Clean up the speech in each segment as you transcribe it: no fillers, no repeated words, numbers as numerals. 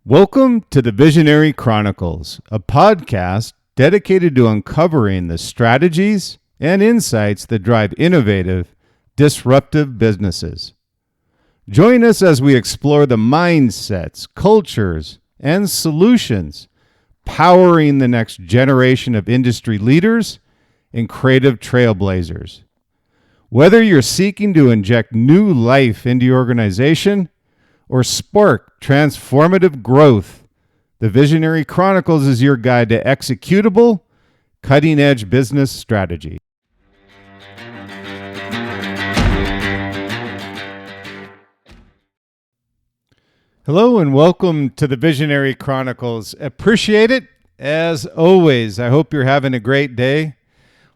Welcome to the Visionary Chronicles, a podcast dedicated to uncovering the strategies and insights that drive innovative, disruptive businesses. Join us as we explore the mindsets, cultures, and solutions powering the next generation of industry leaders and creative trailblazers. Whether you're seeking to inject new life into your organization or spark transformative growth, the Visionary Chronicles is your guide to executable, cutting-edge business strategy. Hello and welcome to the Visionary Chronicles. Appreciate it as always. I hope you're having a great day.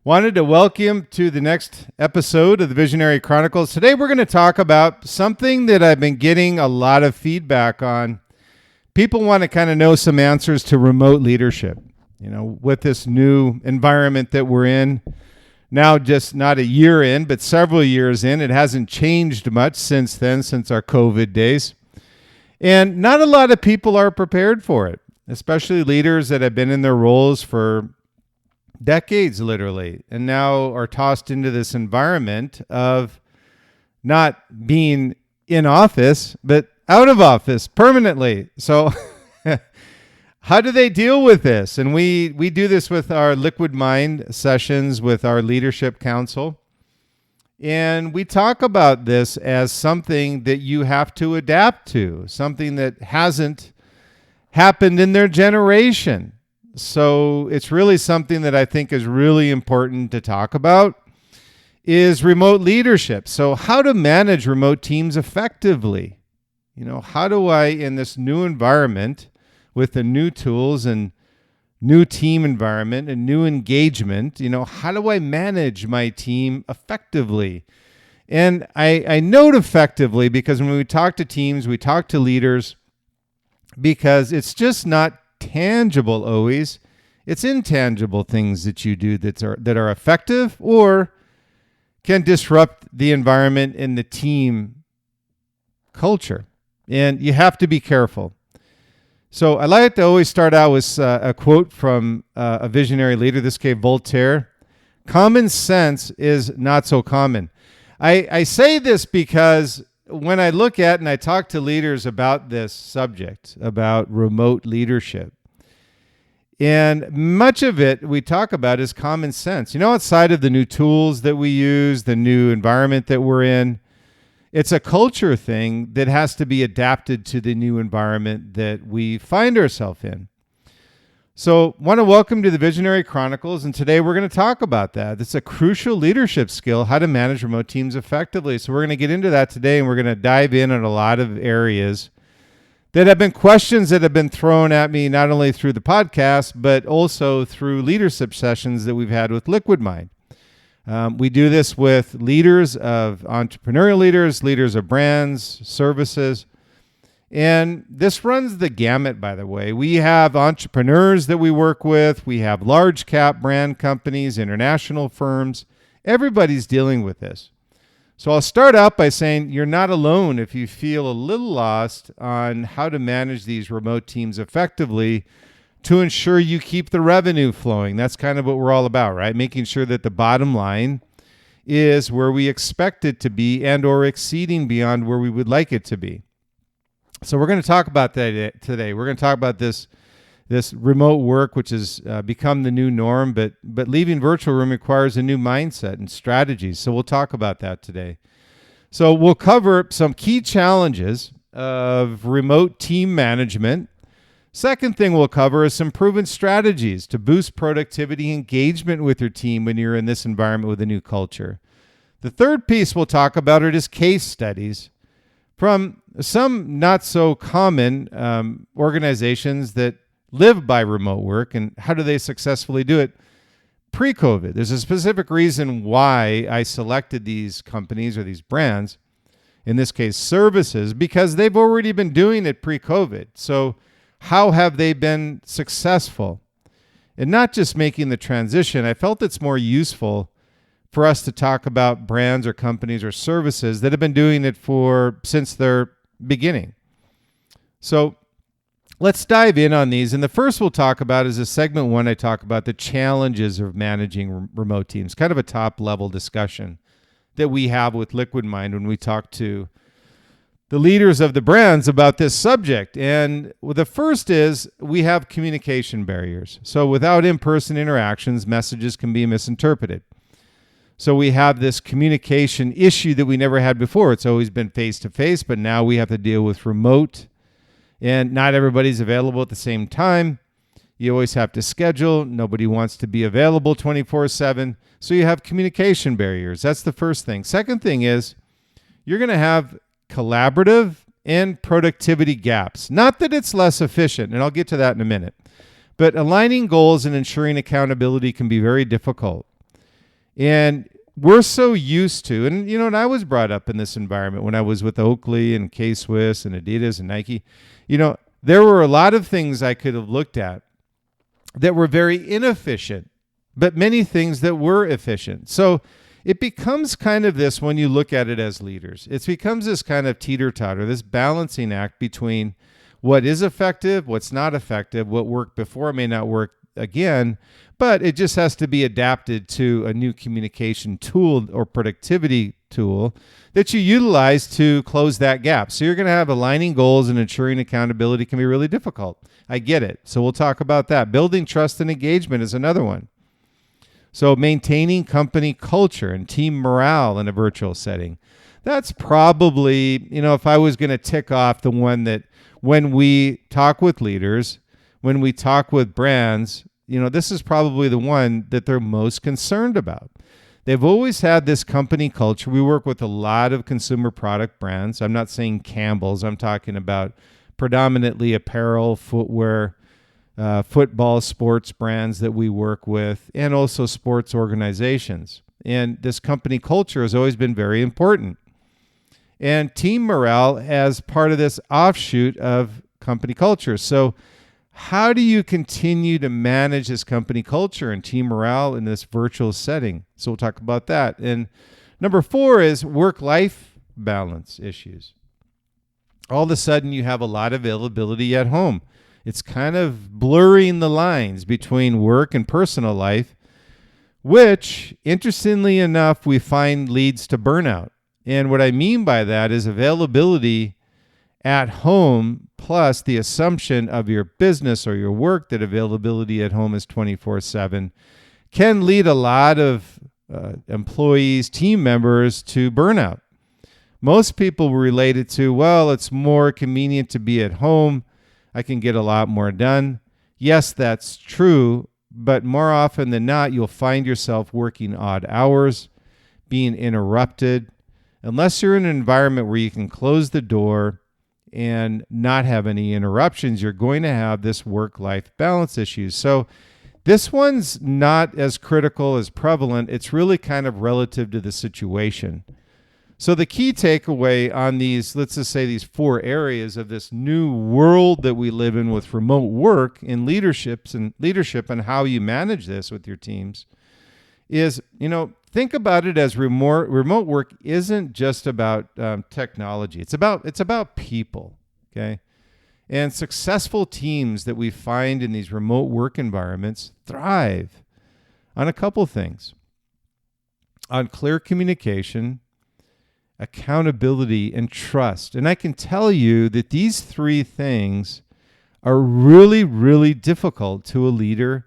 Wanted to welcome to the next episode of the Visionary Chronicles. Today we're going to talk about something that I've been getting a lot of feedback on. People want to kind of know some answers to remote leadership. You know, with this new environment that we're in, now just not a year in, but several years in. It hasn't changed much since then, since our COVID days. And not a lot of people are prepared for it, especially leaders that have been in their roles for decades, literally, and now are tossed into this environment of not being in office, but out of office permanently. So how do they deal with this? And we do this with our Liquid Mind sessions with our leadership council. And we talk about this as something that you have to adapt to, something that hasn't happened in their generation. So it's really something that I think is really important to talk about is remote leadership. So how to manage remote teams effectively. You know, how do I, in this new environment with the new tools and new team environment and new engagement, you know, how do I manage my team effectively? And I note effectively because when we talk to teams, we talk to leaders, because it's just not tangible always. It's intangible things that you do that are effective or can disrupt the environment and the team culture. And you have to be careful. So I like to always start out with a quote from a visionary leader. This came Voltaire. Common sense is not so common. I say this because when I look at and I talk to leaders about this subject, about remote leadership, and much of it we talk about is common sense. You know, outside of the new tools that we use, the new environment that we're in, it's a culture thing that has to be adapted to the new environment that we find ourselves in. So I want to welcome to the Visionary Chronicles, and today we're going to talk about that. It's a crucial leadership skill, how to manage remote teams effectively. So we're going to get into that today, and we're going to dive in on a lot of areas that have been questions that have been thrown at me, not only through the podcast, but also through leadership sessions that we've had with Liquid Mind. We do this with leaders of entrepreneurial leaders of brands, services, and this runs the gamut, by the way. We have entrepreneurs that we work with. We have large cap brand companies, international firms. Everybody's dealing with this. So I'll start out by saying you're not alone if you feel a little lost on how to manage these remote teams effectively to ensure you keep the revenue flowing. That's kind of what we're all about, right? Making sure that the bottom line is where we expect it to be and or exceeding beyond where we would like it to be. So we're going to talk about that today. We're going to talk about this remote work, which has become the new norm, but leaving virtual room requires a new mindset and strategies. So we'll talk about that today. So we'll cover some key challenges of remote team management. Second thing we'll cover is some proven strategies to boost productivity engagement with your team when you're in this environment with a new culture. The third piece we'll talk about are just case studies from some not so common organizations that live by remote work and how do they successfully do it pre-COVID. There's a specific reason why I selected these companies or these brands, in this case services, because they've already been doing it pre-COVID. So how have they been successful? And not just making the transition, I felt it's more useful for us to talk about brands or companies or services that have been doing it since their beginning. So let's dive in on these. And the first we'll talk about is a segment one. I talk about the challenges of managing remote teams, kind of a top level discussion that we have with Liquid Mind when we talk to the leaders of the brands about this subject. And the first is we have communication barriers. So without in-person interactions, messages can be misinterpreted. So we have this communication issue that we never had before. It's always been face-to-face, but now we have to deal with remote, and not everybody's available at the same time. You always have to schedule. Nobody wants to be available 24/7. So you have communication barriers. That's the first thing. Second thing is you're going to have collaborative and productivity gaps. Not that it's less efficient, and I'll get to that in a minute, but aligning goals and ensuring accountability can be very difficult. And we're so used to, and and I was brought up in this environment when I was with Oakley and K-Swiss and Adidas and Nike. There were a lot of things I could have looked at that were very inefficient, but many things that were efficient. So it becomes kind of this when you look at it as leaders. It becomes this kind of teeter-totter, this balancing act between what is effective, what's not effective, what worked before may not work again, but it just has to be adapted to a new communication tool or productivity tool that you utilize to close that gap. So you're going to have aligning goals and ensuring accountability can be really difficult. I get it. So we'll talk about that. Building trust and engagement is another one. So maintaining company culture and team morale in a virtual setting. That's probably, if I was going to tick off the one that when we talk with leaders, when we talk with brands, this is probably the one that they're most concerned about. They've always had this company culture. We work with a lot of consumer product brands. I'm not saying Campbell's. I'm talking about predominantly apparel, footwear, football, sports brands that we work with, and also sports organizations. And this company culture has always been very important. And team morale as part of this offshoot of company culture. So how do you continue to manage this company culture and team morale in this virtual setting? So we'll talk about that. And number 4 is work-life balance issues. All of a sudden, you have a lot of availability at home. It's kind of blurring the lines between work and personal life, which, interestingly enough, we find leads to burnout. And what I mean by that is availability at home plus the assumption of your business or your work that availability at home is 24/7 can lead a lot of employees, team members to burnout. Most people relate it to, well, it's more convenient to be at home. I can get a lot more done. Yes, that's true, but more often than not, you'll find yourself working odd hours, being interrupted. Unless you're in an environment where you can close the door and not have any interruptions, you're going to have this work-life balance issues. So this one's not as critical as prevalent. It's really kind of relative to the situation. So the key takeaway on these, let's just say these 4 areas of this new world that we live in with remote work and leadership and how you manage this with your teams is, think about it as remote work isn't just about technology. It's about people, okay? And successful teams that we find in these remote work environments thrive on a couple things. On clear communication, accountability, and trust. And I can tell you that these 3 things are really, really difficult to a leader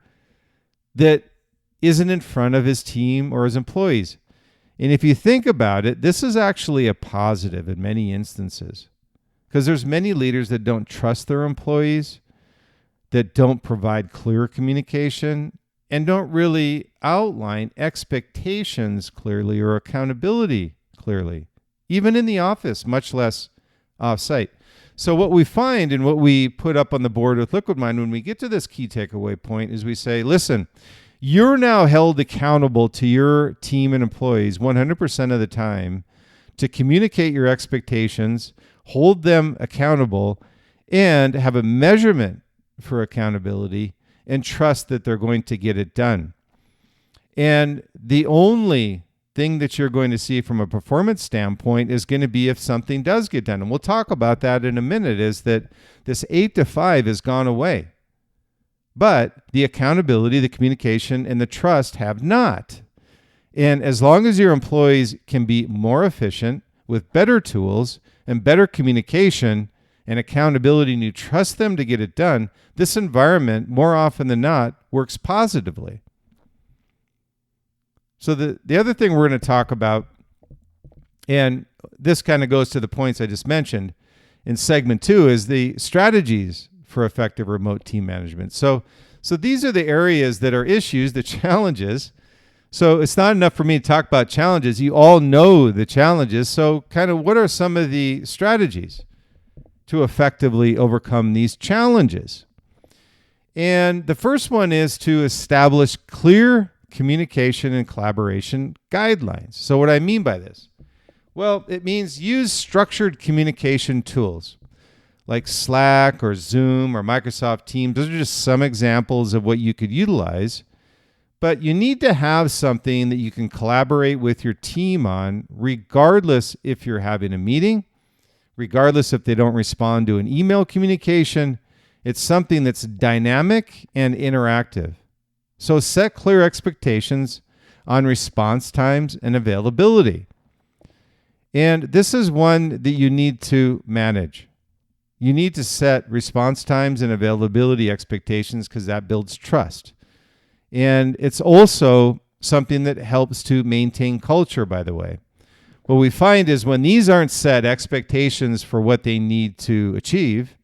that isn't in front of his team or his employees. And if you think about it, this is actually a positive in many instances because there's many leaders that don't trust their employees, that don't provide clear communication, and don't really outline expectations clearly or accountability clearly, even in the office, much less off-site. So what we find and what we put up on the board with Liquid Mind when we get to this key takeaway point is we say, listen, you're now held accountable to your team and employees 100% of the time to communicate your expectations, hold them accountable, and have a measurement for accountability and trust that they're going to get it done. And the only thing that you're going to see from a performance standpoint is going to be if something does get done. And we'll talk about that in a minute, is that this 8 to 5 has gone away. But the accountability, the communication, and the trust have not. And as long as your employees can be more efficient with better tools and better communication and accountability, and you trust them to get it done, this environment, more often than not, works positively. So the other thing we're going to talk about, and this kind of goes to the points I just mentioned in segment 2, is the strategies for effective remote team management. So these are the areas that are issues, the challenges. So it's not enough for me to talk about challenges. You all know the challenges. So kind of what are some of the strategies to effectively overcome these challenges? And the first one is to establish clear communication and collaboration guidelines. So what I mean by this? Well, it means use structured communication tools like Slack or Zoom or Microsoft Teams. Those are just some examples of what you could utilize. But you need to have something that you can collaborate with your team on, regardless if you're having a meeting, regardless if they don't respond to an email communication. It's something that's dynamic and interactive. So set clear expectations on response times and availability. And this is one that you need to manage. You need to set response times and availability expectations because that builds trust. And it's also something that helps to maintain culture, by the way. What we find is when these aren't set, expectations for what they need to achieve,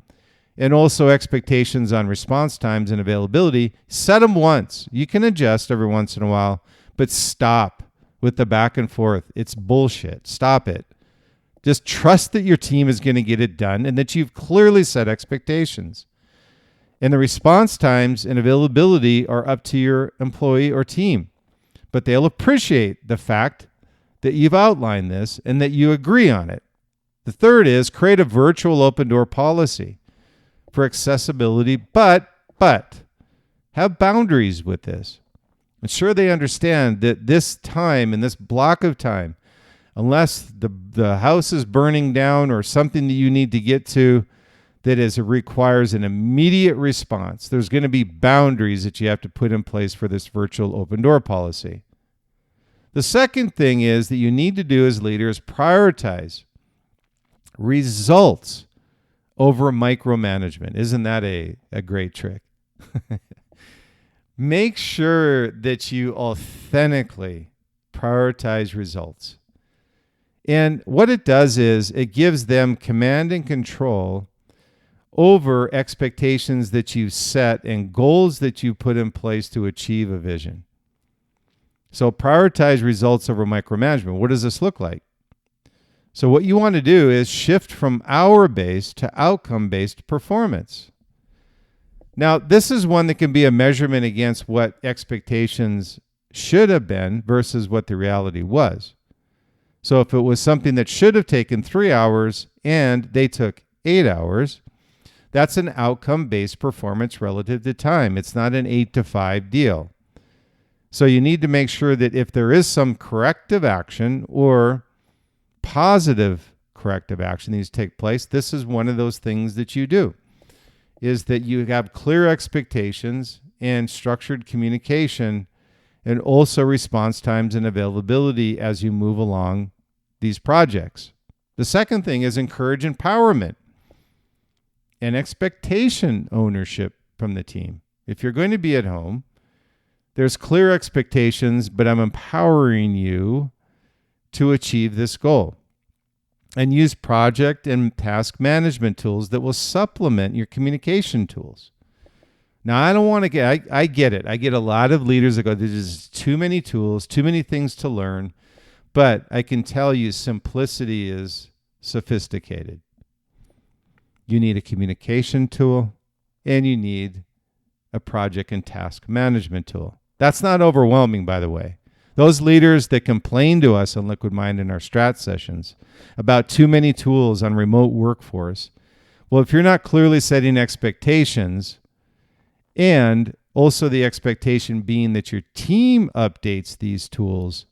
and also expectations on response times and availability, set them once. You can adjust every once in a while, but stop with the back and forth. It's bullshit. Stop it. Just trust that your team is going to get it done and that you've clearly set expectations. And the response times and availability are up to your employee or team, but they'll appreciate the fact that you've outlined this and that you agree on it. The third is create a virtual open door policy for accessibility, but have boundaries with this. Ensure they understand that this time and this block of time, unless the house is burning down or something that you need to get to that requires an immediate response, there's going to be boundaries that you have to put in place for this virtual open door policy. The second thing is that you need to do as leaders, prioritize results over micromanagement. Isn't that a great trick? Make sure that you authentically prioritize results. And what it does is it gives them command and control over expectations that you set and goals that you put in place to achieve a vision. So prioritize results over micromanagement. What does this look like? So what you want to do is shift from hour-based to outcome-based performance. Now, this is one that can be a measurement against what expectations should have been versus what the reality was. So if it was something that should have taken 3 hours and they took 8 hours, that's an outcome-based performance relative to time. It's not an 8 to 5 deal. So you need to make sure that if there is some corrective action or positive corrective action needs to take place, this is one of those things that you do, is that you have clear expectations and structured communication and also response times and availability as you move along these projects. The second thing is encourage empowerment and expectation ownership from the team. If you're going to be at home, there's clear expectations, but I'm empowering you to achieve this goal. And use project and task management tools that will supplement your communication tools. Now, I don't want to I get it. I get a lot of leaders that go, there's just too many tools, too many things to learn. But I can tell you simplicity is sophisticated. You need a communication tool and you need a project and task management tool. That's not overwhelming, by the way. Those leaders that complain to us on Liquid Mind in our strat sessions about too many tools on remote workforce, well, if you're not clearly setting expectations, and also the expectation being that your team updates these tools,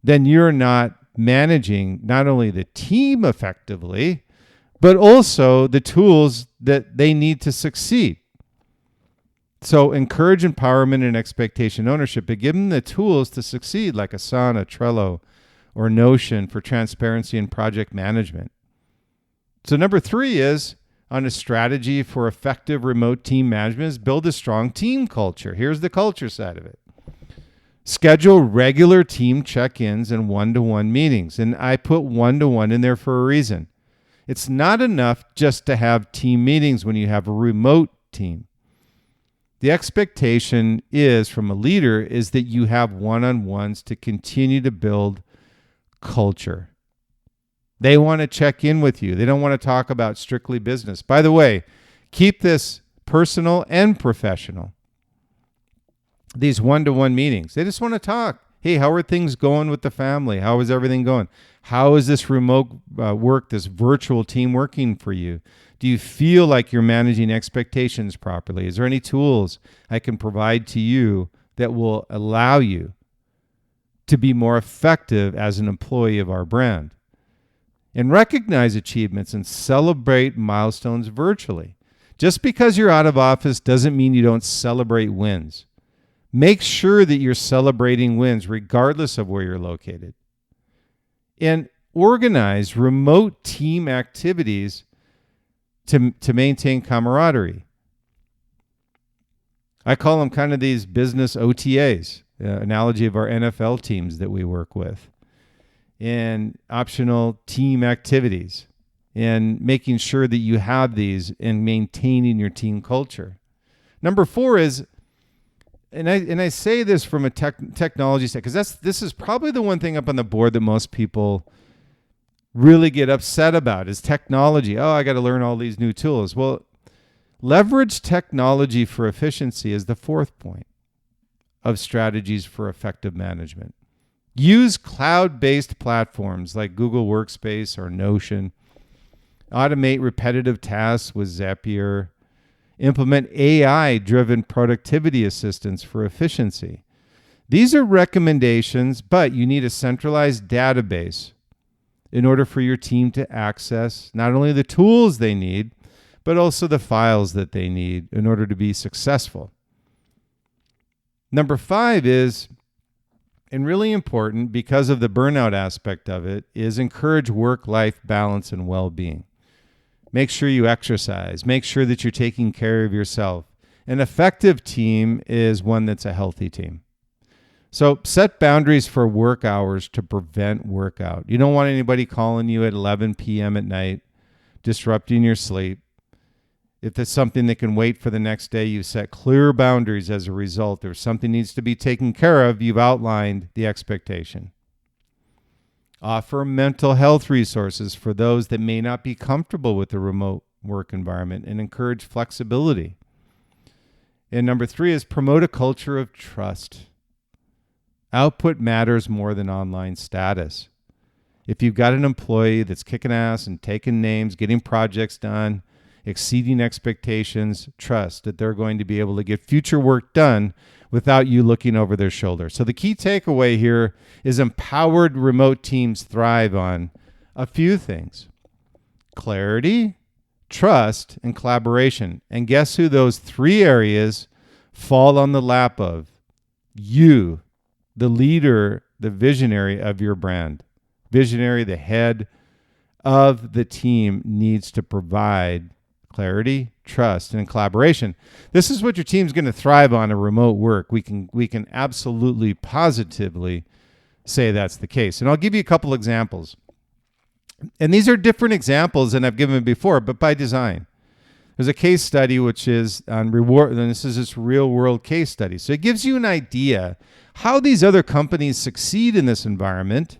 then you're not managing not only the team effectively, but also the tools that they need to succeed. So encourage empowerment and expectation ownership, but give them the tools to succeed, like Asana, Trello, or Notion for transparency and project management. So number 3 is on a strategy for effective remote team management is build a strong team culture. Here's the culture side of it. Schedule regular team check-ins and one-to-one meetings. And I put one-to-one in there for a reason. It's not enough just to have team meetings when you have a remote team. The expectation is from a leader is that you have one-on-ones to continue to build culture. They want to check in with you. They don't want to talk about strictly business. By the way, keep this personal and professional. These one-to-one meetings, they just want to talk. Hey, how are things going with the family? How is everything going? How is this remote work, this virtual team working for you? Do you feel like you're managing expectations properly? Is there any tools I can provide to you that will allow you to be more effective as an employee of our brand? And recognize achievements and celebrate milestones virtually. Just because you're out of office doesn't mean you don't celebrate wins. Make sure that you're celebrating wins regardless of where you're located. And organize remote team activities to maintain camaraderie. I call them kind of these business OTAs, analogy of our NFL teams that we work with. And optional team activities. And making sure that you have these and maintaining your team culture. Number 4 is, and I say this from a technology side, because this is probably the one thing up on the board that most people really get upset about is technology. Oh, I got to learn all these new tools. Well, leverage technology for efficiency is the 4th point of strategies for effective management. Use cloud-based platforms like Google Workspace or Notion. Automate repetitive tasks with Zapier. Implement AI-driven productivity assistance for efficiency. These are recommendations, but you need a centralized database in order for your team to access not only the tools they need, but also the files that they need in order to be successful. Number 5 is, and really important because of the burnout aspect of it, is encourage work-life balance and well-being. Make sure you exercise. Make sure that you're taking care of yourself. An effective team is one that's a healthy team. So set boundaries for work hours to prevent workout. You don't want anybody calling you at 11 p.m. at night, disrupting your sleep. If there's something that can wait for the next day, you set clear boundaries as a result. If something needs to be taken care of, you've outlined the expectation. Offer mental health resources for those that may not be comfortable with the remote work environment and encourage flexibility. And number 3 is promote a culture of trust. Output matters more than online status. If you've got an employee that's kicking ass and taking names, getting projects done, exceeding expectations, trust that they're going to be able to get future work done without you looking over their shoulder. So the key takeaway here is empowered remote teams thrive on a few things: clarity, trust, and collaboration. And guess who those 3 areas fall on the lap of? You, the leader, the visionary of your brand. Visionary, the head of the team, needs to provide clarity, trust, and collaboration. This is what your team's going to thrive on in remote work. We can absolutely, positively say that's the case. And I'll give you a couple examples. And these are different examples than I've given before, but by design. There's a case study which is on reward, and this is this real world case study. So it gives you an idea how these other companies succeed in this environment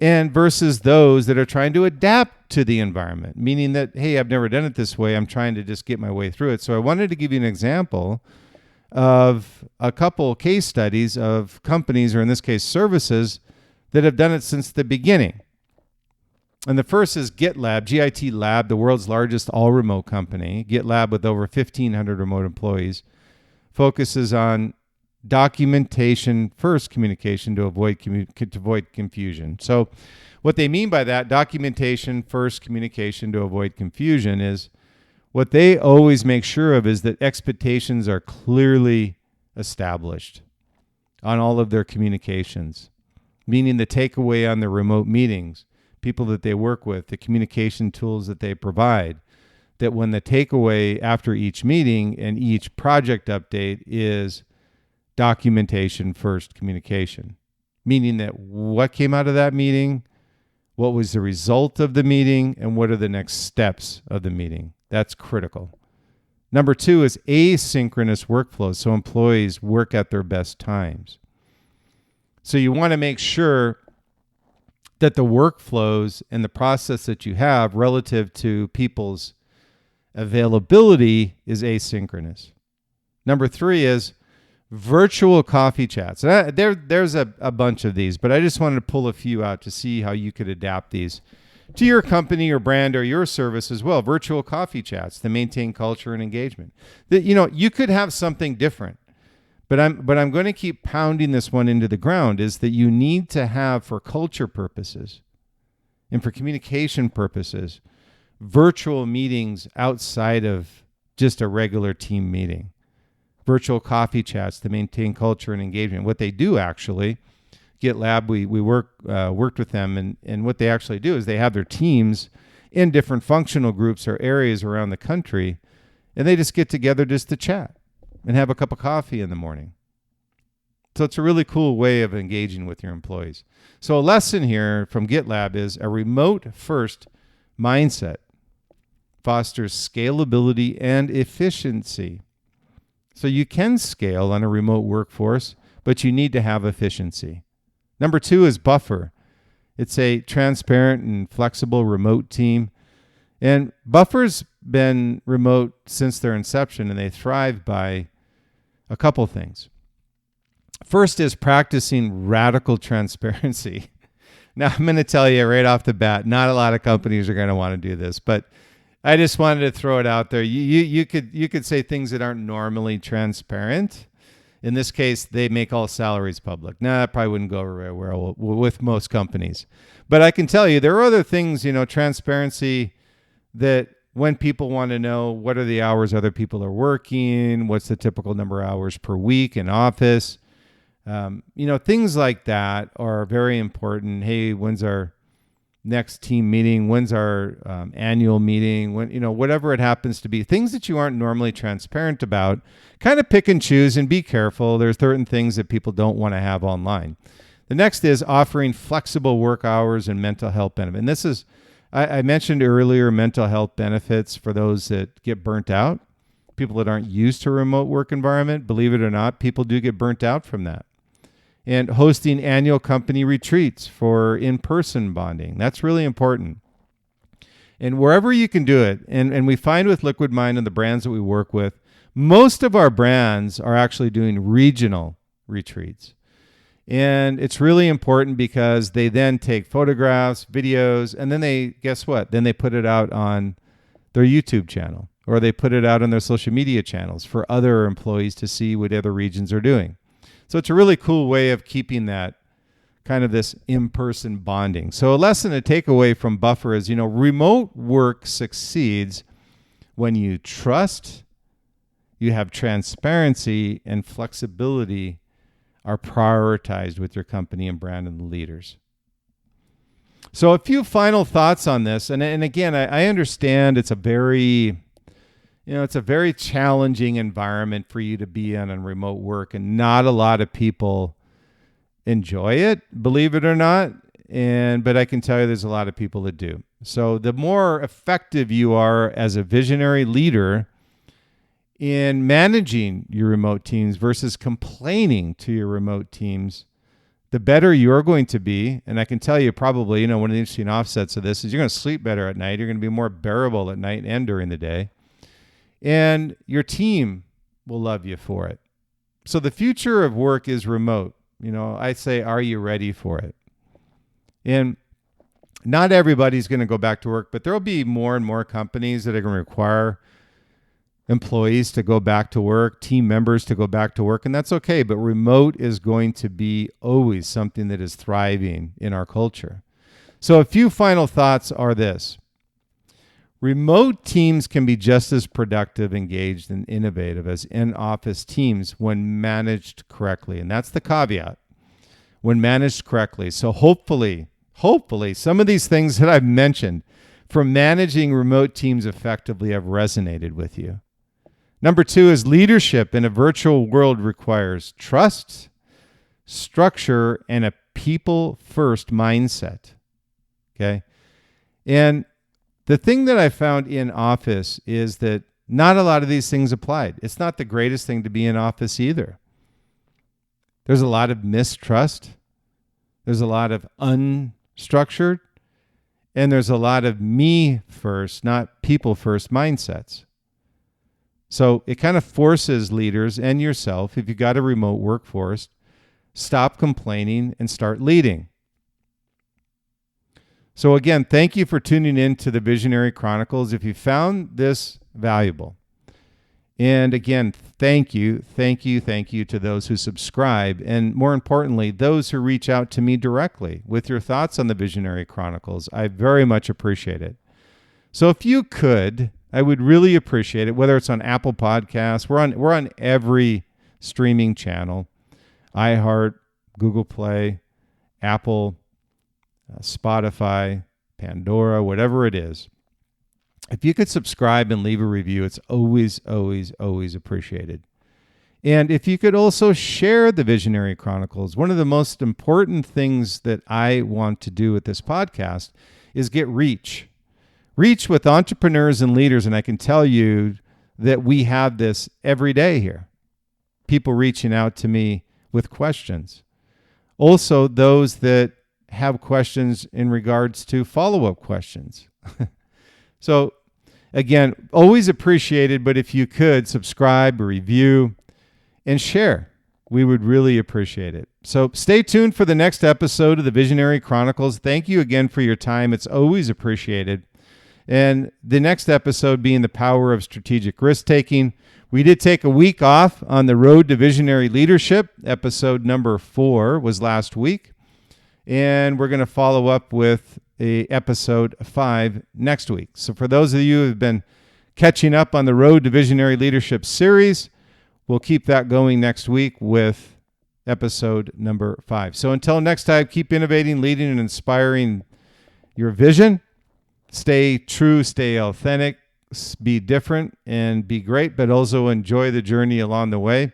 and versus those that are trying to adapt to the environment, meaning that, hey, I've never done it this way. I'm trying to just get my way through it. So I wanted to give you an example of a couple case studies of companies, or in this case, services, that have done it since the beginning. And the first is GitLab, GIT Lab, the world's largest all-remote company. GitLab, with over 1,500 remote employees, focuses on documentation first communication to avoid confusion. So what they mean by that, documentation first communication to avoid confusion, is what they always make sure of is that expectations are clearly established on all of their communications, meaning the takeaway on the remote meetings, people that they work with, the communication tools that they provide, that when the takeaway after each meeting and each project update is documentation first communication, meaning that what came out of that meeting, what was the result of the meeting, and what are the next steps of the meeting. That's critical. Number 2 is asynchronous workflows, so employees work at their best times. So you want to make sure that the workflows and the process that you have relative to people's availability is asynchronous. Number 3 is virtual coffee chats. There's a bunch of these, but I just wanted to pull a few out to see how you could adapt these to your company or brand or your service as well. Virtual coffee chats to maintain culture and engagement. You could have something different, but I'm going to keep pounding this one into the ground, is that you need to have, for culture purposes and for communication purposes, virtual meetings outside of just a regular team meeting. Virtual coffee chats to maintain culture and engagement. What they do actually, GitLab, we worked with them, and what they actually do is they have their teams in different functional groups or areas around the country, and they just get together just to chat and have a cup of coffee in the morning. So it's a really cool way of engaging with your employees. So a lesson here from GitLab is a remote first mindset fosters scalability and efficiency. So you can scale on a remote workforce, but you need to have efficiency. Number 2 is Buffer. It's a transparent and flexible remote team. And Buffer's been remote since their inception, and they thrive by a couple things. First is practicing radical transparency. Now, I'm going to tell you right off the bat, not a lot of companies are going to want to do this, but I just wanted to throw it out there. You could say things that aren't normally transparent. In this case, they make all salaries public. Now, that probably wouldn't go over very well with most companies. But I can tell you there are other things, transparency, that when people want to know what are the hours other people are working, what's the typical number of hours per week in office, things like that are very important. Hey, when's our next team meeting? When's our annual meeting? Whatever it happens to be, things that you aren't normally transparent about, kind of pick and choose and be careful. There's certain things that people don't want to have online. The next is offering flexible work hours and mental health benefits. And this is, I mentioned earlier, mental health benefits for those that get burnt out, people that aren't used to a remote work environment. Believe it or not, people do get burnt out from that. And hosting annual company retreats for in-person bonding. That's really important. And wherever you can do it, and we find with Liquid Mind and the brands that we work with, most of our brands are actually doing regional retreats. And it's really important because they then take photographs, videos, and then guess what? Then they put it out on their YouTube channel, or they put it out on their social media channels for other employees to see what other regions are doing. So it's a really cool way of keeping that kind of this in-person bonding. So a lesson to take away from Buffer is, remote work succeeds when you trust, you have transparency, and flexibility are prioritized with your company and brand and the leaders. So a few final thoughts on this. And again, I understand it's a very challenging environment for you to be in remote work, and not a lot of people enjoy it, believe it or not. But I can tell you there's a lot of people that do. So the more effective you are as a visionary leader in managing your remote teams versus complaining to your remote teams, the better you're going to be. And I can tell you probably, one of the interesting offsets of this is you're going to sleep better at night. You're going to be more bearable at night and during the day. And your team will love you for it. So the future of work is remote. I say, are you ready for it? And not everybody's going to go back to work, but there'll be more and more companies that are going to require employees to go back to work, team members to go back to work, and that's okay. But remote is going to be always something that is thriving in our culture. So a few final thoughts are this. Remote teams can be just as productive, engaged, and innovative as in-office teams when managed correctly. And that's the caveat, when managed correctly. So hopefully, some of these things that I've mentioned for managing remote teams effectively have resonated with you. Number 2 is leadership in a virtual world requires trust, structure, and a people-first mindset. Okay? And the thing that I found in office is that not a lot of these things applied. It's not the greatest thing to be in office either. There's a lot of mistrust. There's a lot of unstructured. And there's a lot of me first, not people first mindsets. So it kind of forces leaders and yourself, if you've got a remote workforce, stop complaining and start leading. So again, thank you for tuning in to the Visionary Chronicles. If you found this valuable, and again, thank you to those who subscribe, and more importantly, those who reach out to me directly with your thoughts on the Visionary Chronicles. I very much appreciate it. So if you could, I would really appreciate it, whether it's on Apple Podcasts, we're on every streaming channel, iHeart, Google Play, Apple, Spotify, Pandora, whatever it is. If you could subscribe and leave a review, it's always appreciated. And if you could also share the Visionary Chronicles, one of the most important things that I want to do with this podcast is get reach with entrepreneurs and leaders. And I can tell you that we have this every day here. People reaching out to me with questions. Also, those that have questions in regards to follow-up questions. So again, always appreciated, but if you could subscribe, review, and share, we would really appreciate it. So stay tuned for the next episode of the Visionary Chronicles. Thank you again for your time. It's always appreciated. And the next episode being the power of strategic risk-taking. We did take a week off on the road to visionary leadership. Episode number 4 was last week. And we're going to follow up with episode 5 next week. So for those of you who have been catching up on the Road to Visionary Leadership series, we'll keep that going next week with episode number 5. So until next time, keep innovating, leading, and inspiring your vision. Stay true, stay authentic, be different, and be great, but also enjoy the journey along the way.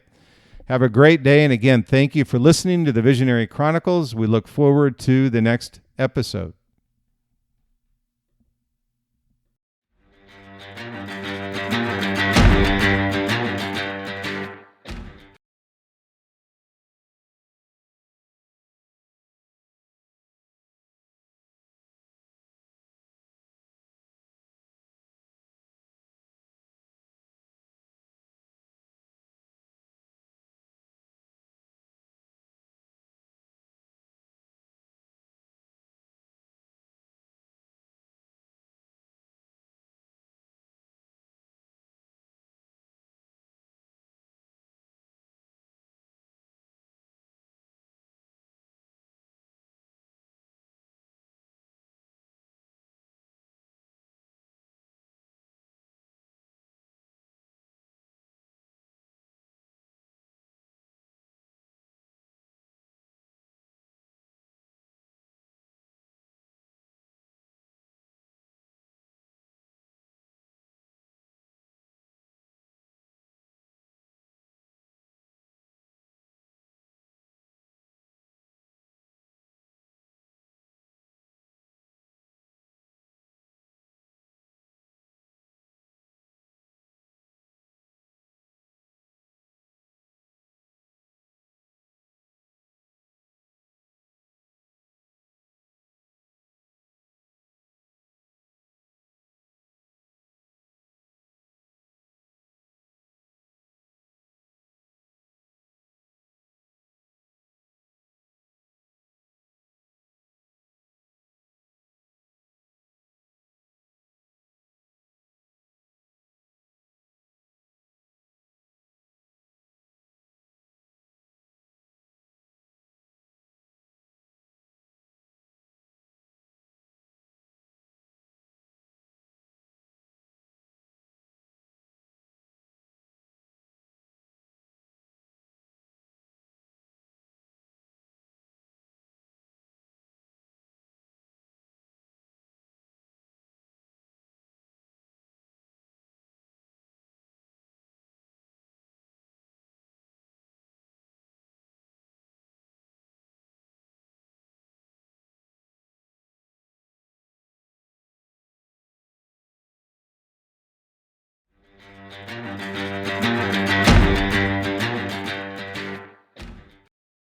Have a great day. And again, thank you for listening to the Visionary Chronicles. We look forward to the next episode.